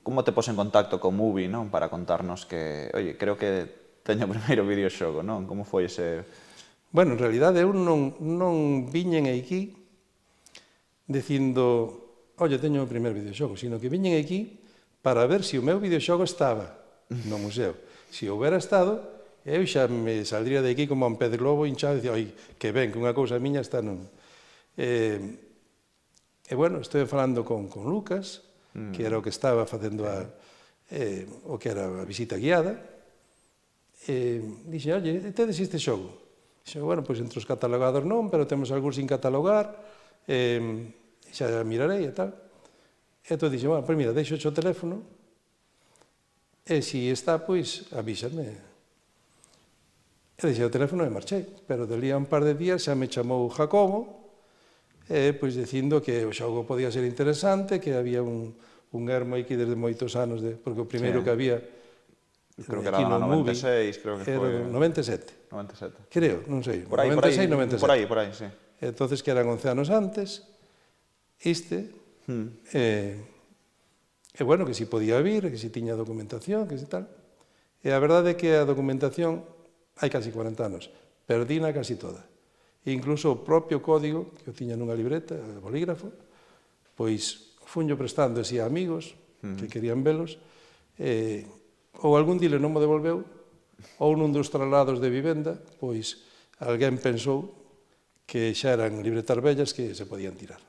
como te pos en contacto co Movie, non? Para contarnos que, oye, creo que teño o primeiro videoxogo, non? Como foi ese... Bueno, en realidade eu non viñen aquí dicindo, oye, teño o primeiro videoxogo, sino que viñen aquí para ver se o meu videoxogo estaba no museo. Se houbera estado, eu xa me saldría de aquí como un pez globo hinchado e dicía, oi, que ben, que unha cousa miña está non... E bueno, estou falando con Lucas, que era o que estaba facendo o que era a visita guiada, e dixe, oye, tedes este xogo? Dixe, bueno, pois entre os catalogados non, pero temos algúns sin catalogar, xa mirarei e tal. E entón dixe, bueno, pois mira, deixo o teléfono, e se está, pois, avísame. E deixei o teléfono e marchei, pero delía un par de días xa me chamou Jacobo, pois dicindo que o xogo podía ser interesante, que había un ermo aquí desde moitos anos, porque o primeiro que había creo que era no 96, creo que foi... Era 97. 97. Creo, non sei, Por aí, 96, 97. Por aí, sí. Entonces, que eran 11 anos antes, e bueno, que si podía vir, que si tiña documentación, que si tal. E a verdade é que a documentación hai casi 40 anos, perdina casi toda. E incluso o propio código, que eu tiña nunha libreta, bolígrafo, pois funyo prestando así a amigos que querían velos, ou algún dile non mo devolveu, ou nun dos traslados de vivenda, pois alguén pensou que xa eran libretas vellas que se podían tirar.